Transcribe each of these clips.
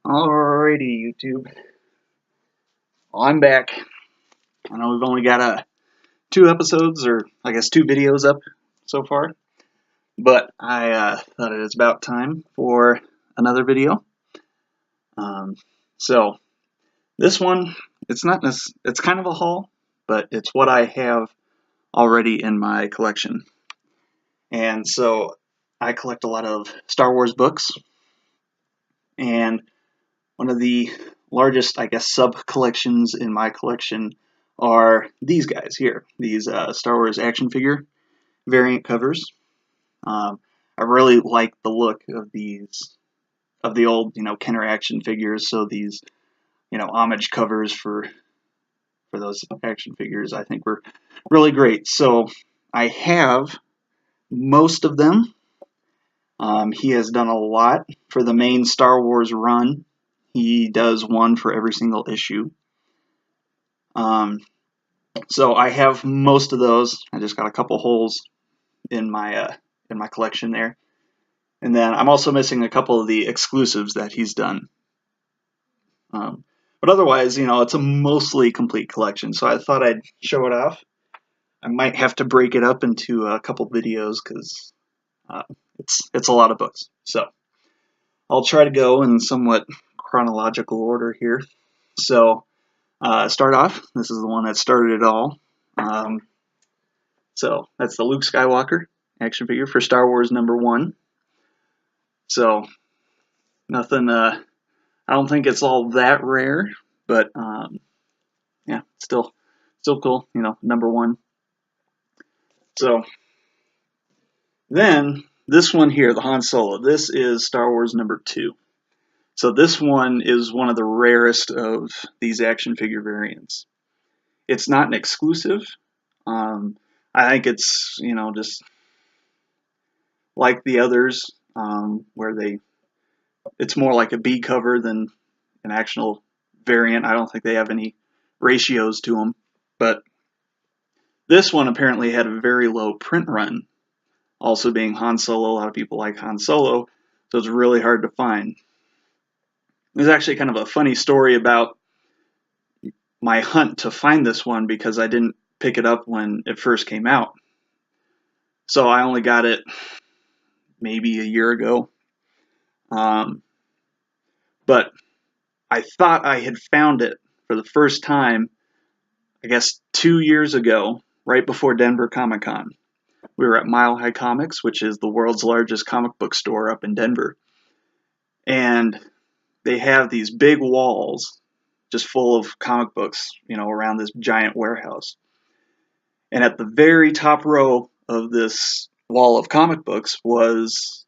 Alrighty, YouTube. Well, I'm back. I know we've only got 2 episodes, or I guess 2 videos up so far, but I thought it was about time for another video. So this one, it's kind of a haul, but it's what I have already in my collection. And so I collect a lot of Star Wars books, and one of the largest, I guess, sub-collections in my collection are these guys here, these Star Wars action figure variant covers. I really like the look of the old, Kenner action figures, so these, homage covers for those action figures I think were really great. So I have most of them. He has done a lot for the main Star Wars run. He does one for every single issue. So I have most of those. I just got a couple holes in my collection there, and then I'm also missing a couple of the exclusives that he's done. But otherwise, it's a mostly complete collection. So I thought I'd show it off. I might have to break it up into a couple videos because it's a lot of books. So I'll try to go in somewhat chronological order here. So start off. This is the one that started it all. So that's the Luke Skywalker action figure for Star Wars #1. So nothing. I don't think it's all that rare, but yeah, still cool. #1. So then this one here, the Han Solo. This is Star Wars #2. So this one is one of the rarest of these action figure variants. It's not an exclusive. I think it's just like the others, where it's more like a B cover than an actual variant. I don't think they have any ratios to them, but this one apparently had a very low print run. Also being Han Solo, a lot of people like Han Solo, so it's really hard to find. There's actually kind of a funny story about my hunt to find this one because I didn't pick it up when it first came out. So I only got it maybe a year ago. But I thought I had found it for the first time, I guess 2 years ago, right before Denver Comic Con. We were at Mile High Comics, which is the world's largest comic book store up in Denver. And they have these big walls just full of comic books, around this giant warehouse. And at the very top row of this wall of comic books was,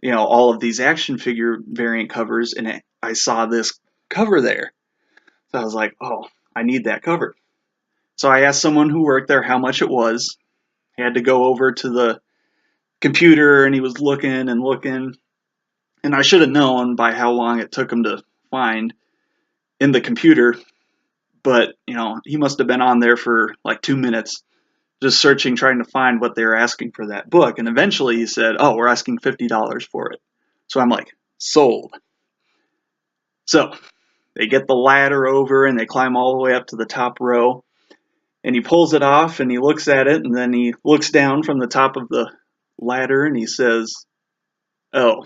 all of these action figure variant covers, and I saw this cover there. So I was like, oh, I need that cover. So I asked someone who worked there how much it was. He had to go over to the computer, and he was looking and looking. And I should have known by how long it took him to find in the computer. But, he must have been on there for like 2 minutes just searching, trying to find what they were asking for that book. And eventually he said, oh, we're asking $50 for it. So I'm like, sold. So they get the ladder over and they climb all the way up to the top row. And he pulls it off and he looks at it, and then he looks down from the top of the ladder and he says, oh,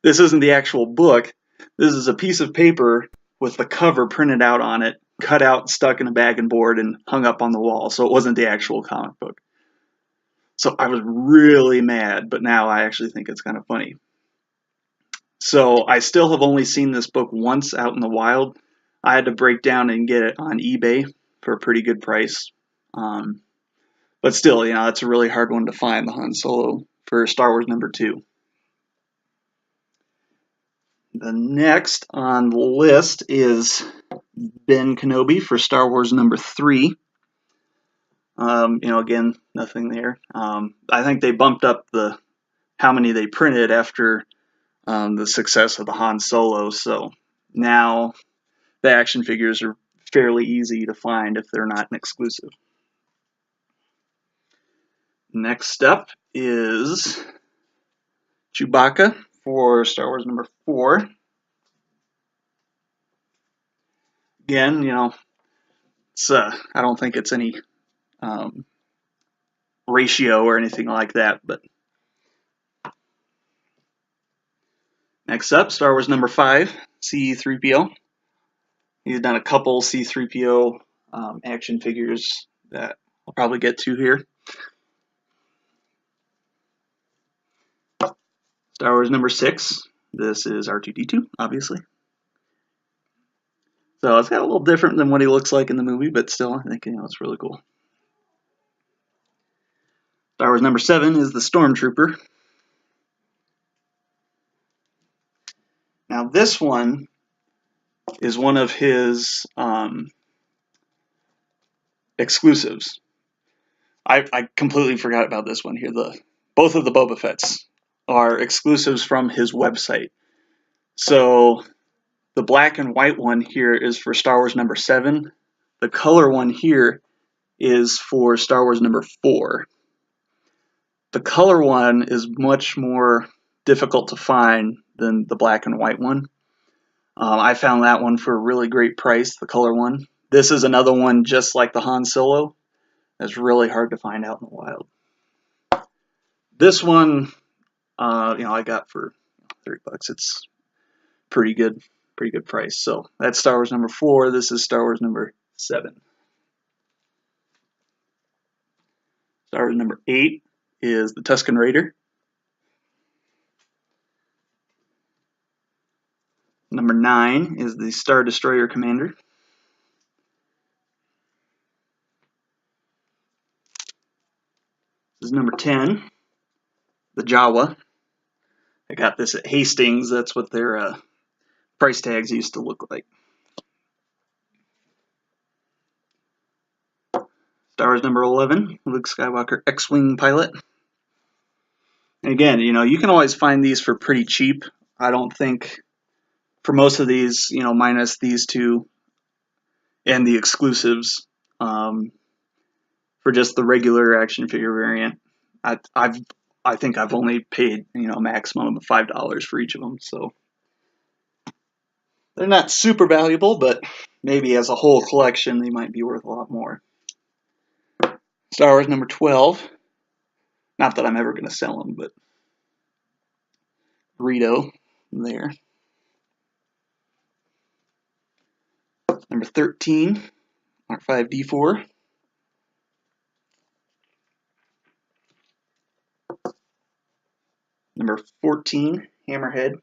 this isn't the actual book. This is a piece of paper with the cover printed out on it, cut out, stuck in a bag and board, and hung up on the wall. So it wasn't the actual comic book. So I was really mad, but now I actually think it's kind of funny. So I still have only seen this book once out in the wild. I had to break down and get it on eBay for a pretty good price. But still, that's a really hard one to find, the Han Solo for Star Wars #2. The next on the list is Ben Kenobi for Star Wars #3. Again, nothing there. I think they bumped up how many they printed after the success of the Han Solo, so now the action figures are fairly easy to find if they're not an exclusive. Next up is Chewbacca for Star Wars #4. Again, you know, it's I don't think it's any ratio or anything like that. But next up, Star Wars number 5, C-3PO. He's done a couple C-3PO action figures that I'll probably get to here. Star Wars number 6. This is R2-D2, obviously. So it's got a little different than what he looks like in the movie, but still, I think, you know, it's really cool. Star Wars number 7 is the Stormtrooper. Now this one is one of his exclusives. I completely forgot about this one here. Both of the Boba Fett's are exclusives from his website. So the black and white one here is for Star Wars number 7. The color one here is for Star Wars number 4. The color one is much more difficult to find than the black and white one. I found that one for a really great price, the color one. This is another one just like the Han Solo. That's really hard to find out in the wild. This one, you know, I got for $30. It's pretty good price. So that's Star Wars number 4. This is Star Wars number 7. Star Wars number 8 is the Tusken Raider. Number 9 is the Star Destroyer Commander. This is number 10, the Jawa. I got this at Hastings. That's what their price tags used to look like. Star Wars number 11, Luke Skywalker X-Wing pilot. And again, you know, you can always find these for pretty cheap. I don't think, for most of these, you know, minus these two and the exclusives, for just the regular action figure variant, I think I've only paid, you know, a maximum of $5 for each of them. So they're not super valuable, but maybe as a whole collection, they might be worth a lot more. Star Wars number 12. Not that I'm ever going to sell them, but Rito there. Number 13, R5-D4. Number 14, Hammerhead.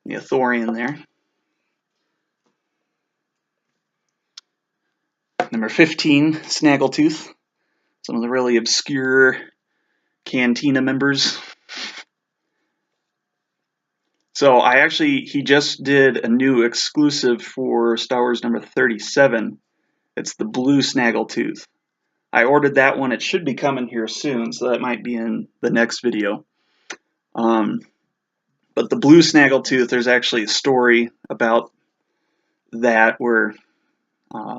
The Thorian there. Number 15, Snaggletooth. Some of the really obscure Cantina members. So he just did a new exclusive for Star Wars number 37. It's the blue Snaggletooth. I ordered that one. It should be coming here soon, so that might be in the next video. But the blue Snaggletooth, there's actually a story about that where I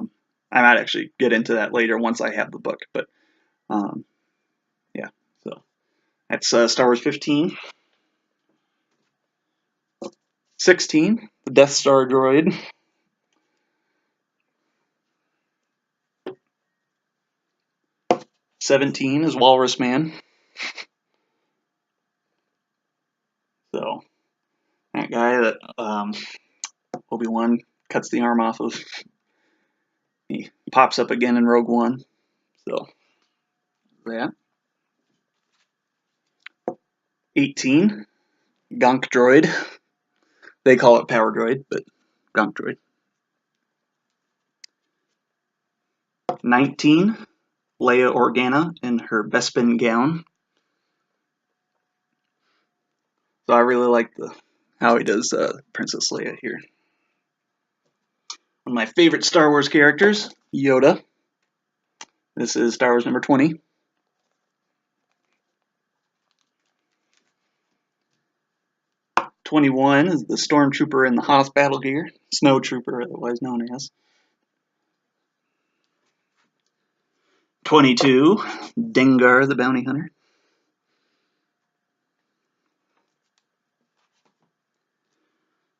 might actually get into that later once I have the book. But yeah, so that's Star Wars 15. 16, the Death Star droid. '17 is Walrus Man. So that guy that Obi-Wan cuts the arm off of, he pops up again in Rogue One. So that. 18, Gonk droid. They call it Power Droid, but Gonk droid. 19, Leia Organa in her Bespin gown. So I really like how he does Princess Leia here. One of my favorite Star Wars characters, Yoda. This is Star Wars number 20. 21 is the Stormtrooper in the Hoth battle gear, Snow Trooper, otherwise known as. 22, Dengar the Bounty Hunter.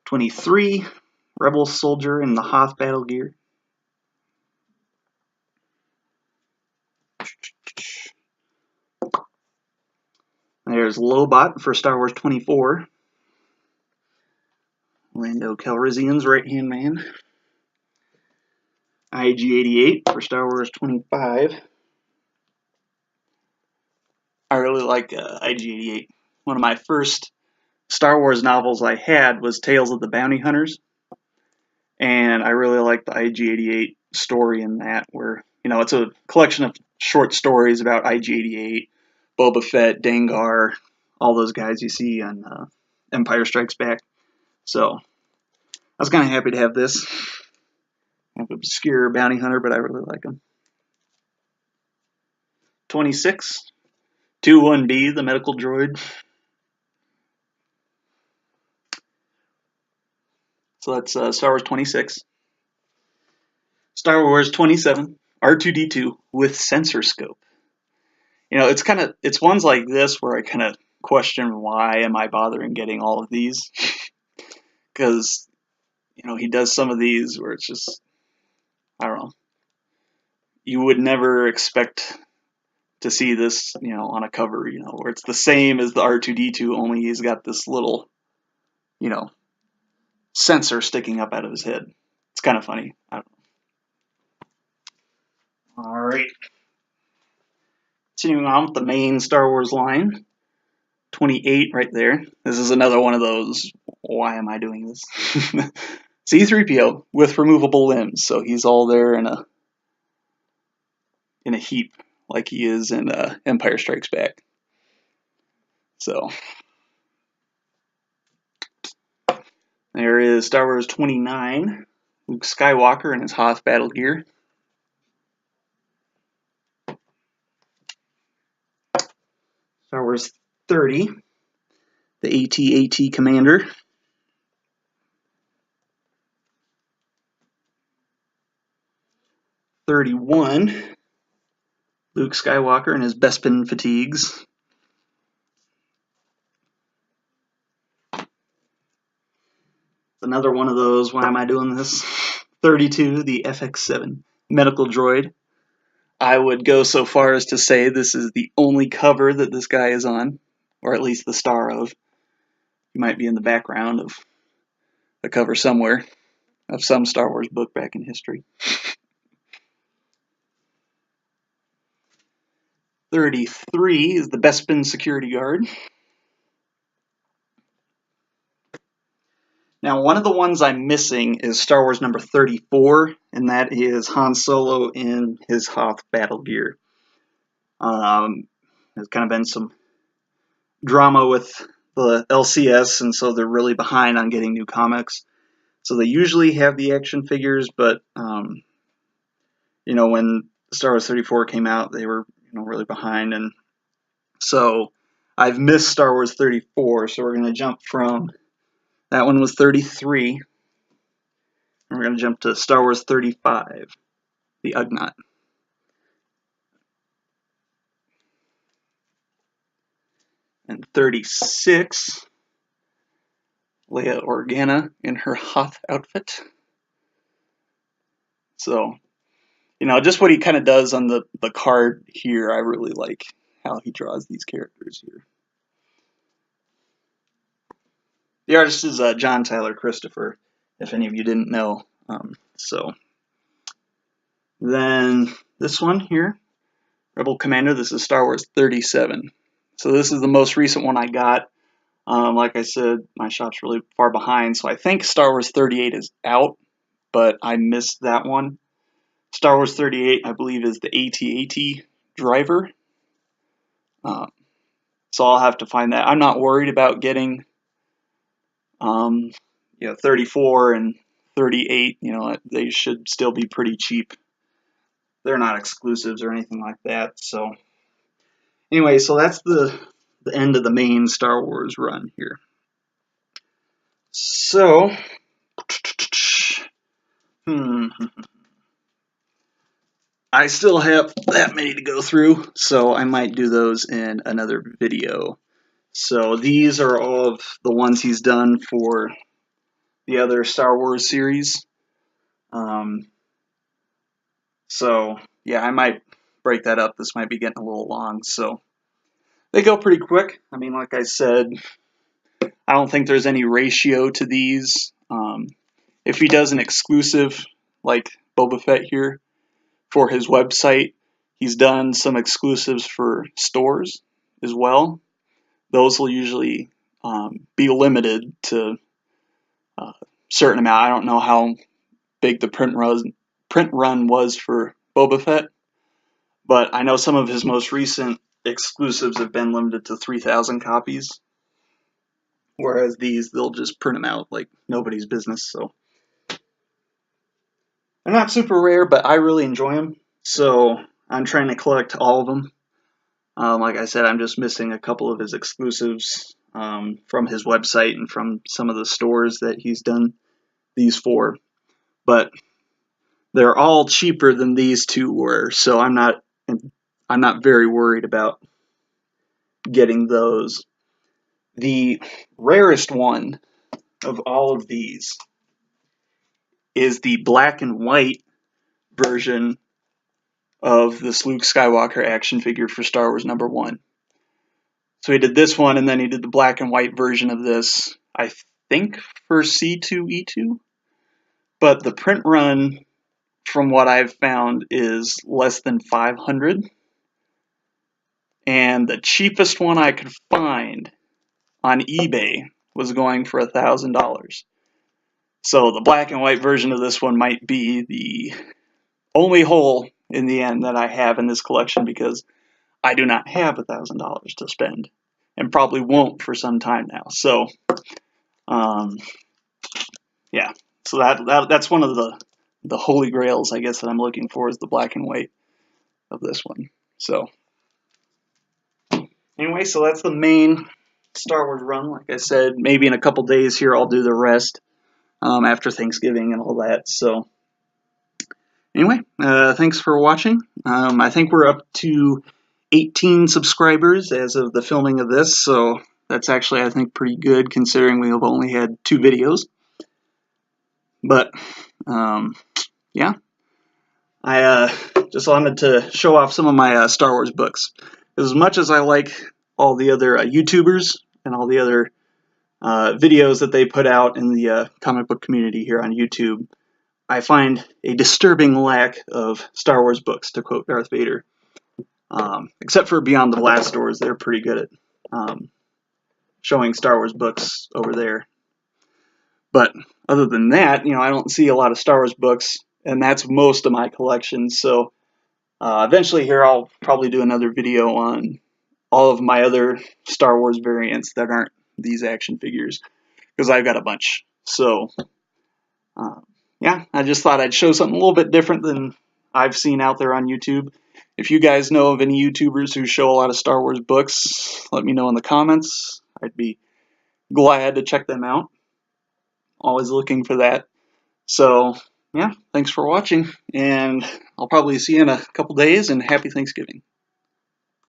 23, Rebel Soldier in the Hoth battle gear. There's Lobot for Star Wars 24. Lando Calrissian's right-hand man. IG-88 for Star Wars 25. I really like IG-88. One of my first Star Wars novels I had was Tales of the Bounty Hunters. And I really like the IG-88 story in that, where, you know, it's a collection of short stories about IG-88, Boba Fett, Dengar, all those guys you see on Empire Strikes Back. So I was kind of happy to have this. Kind of obscure bounty hunter, but I really like him. 26, 2-1B, the medical droid. So that's Star Wars 26. Star Wars 27, R2-D2 with sensor scope. You know, it's ones like this where I kind of question, why am I bothering getting all of these? Because, you know, he does some of these where it's just, I don't know. You would never expect to see this, you know, on a cover, you know, where it's the same as the R2-D2, only he's got this little, you know, sensor sticking up out of his head. It's kind of funny. I don't know. All right. Continuing on with the main Star Wars line. 28 right there. This is another one of those, why am I doing this? C-3PO with removable limbs, so he's all there in a heap like he is in Empire Strikes Back. So there is Star Wars 29, Luke Skywalker in his Hoth battle gear. Star Wars 30, the AT-AT Commander. '31, Luke Skywalker in his Bespin fatigues. Another one of those, why am I doing this? 32, the FX7 medical droid. I would go so far as to say this is the only cover that this guy is on, or at least the star of. He might be in the background of a cover somewhere of some Star Wars book back in history. 33 is the Bespin security guard. Now, one of the ones I'm missing is Star Wars number 34, and that is Han Solo in his Hoth battle gear. There's kind of been some drama with the LCS, and so they're really behind on getting new comics. So they usually have the action figures, but you know, when Star Wars 34 came out, they were, you know, really behind, and so I've missed Star Wars 34. So we're going to jump from that one was 33, and we're going to jump to Star Wars 35, the Ugnaught. And 36, Leia Organa in her Hoth outfit. So, you know, just what he kind of does on the card here, I really like how he draws these characters here. The artist is John Tyler Christopher, if any of you didn't know. So, then this one here, Rebel Commander, this is Star Wars 37. So this is the most recent one I got. Like I said, my shop's really far behind, so I think Star Wars 38 is out, but I missed that one. Star Wars 38, I believe, is the AT-AT driver. So I'll have to find that. I'm not worried about getting, you know, 34 and 38. You know, they should still be pretty cheap. They're not exclusives or anything like that. So anyway, so that's the end of the main Star Wars run here. So, I still have that many to go through, so I might do those in another video. So these are all of the ones he's done for the other Star Wars series. So yeah, I might break that up. This might be getting a little long, so they go pretty quick. I mean, like I said, I don't think there's any ratio to these. If he does an exclusive like Boba Fett here for his website, he's done some exclusives for stores as well. Those will usually be limited to a certain amount. I don't know how big the print run was for Boba Fett, but I know some of his most recent exclusives have been limited to 3,000 copies. Whereas these, they'll just print them out like nobody's business. So they're not super rare, but I really enjoy them. So I'm trying to collect all of them. Like I said, I'm just missing a couple of his exclusives from his website and from some of the stores that he's done these for. But they're all cheaper than these two were, so I'm not very worried about getting those. The rarest one of all of these is the black and white version of this Luke Skywalker action figure for Star Wars #1. So he did this one, and then he did the black and white version of this, I think, for C2E2. But the print run, from what I've found, is less than 500. And the cheapest one I could find on eBay was going for $1,000. So the black and white version of this one might be the only hole in the end that I have in this collection, because I do not have $1,000 to spend, and probably won't for some time now. So, yeah. So that's one of the holy grails, I guess, that I'm looking for, is the black and white of this one. So, anyway, so that's the main Star Wars run. Like I said, maybe in a couple days here I'll do the rest after Thanksgiving and all that. So, anyway, thanks for watching. I think we're up to 18 subscribers as of the filming of this, so that's actually, I think, pretty good considering we have only had 2 videos. But, yeah, I just wanted to show off some of my Star Wars books. As much as I like all the other YouTubers and all the other videos that they put out in the comic book community here on YouTube, I find a disturbing lack of Star Wars books, to quote Darth Vader. Except for Beyond the Blast Doors, they're pretty good at showing Star Wars books over there. But other than that, I don't see a lot of Star Wars books, and that's most of my collection. So eventually here I'll probably do another video on all of my other Star Wars variants that aren't these action figures, because I've got a bunch. So yeah, I just thought I'd show something a little bit different than I've seen out there on YouTube. If you guys know of any YouTubers who show a lot of Star Wars books, let me know in the comments. I'd be glad to check them out. Always looking for that. So, yeah, thanks for watching, and I'll probably see you in a couple days, and happy Thanksgiving.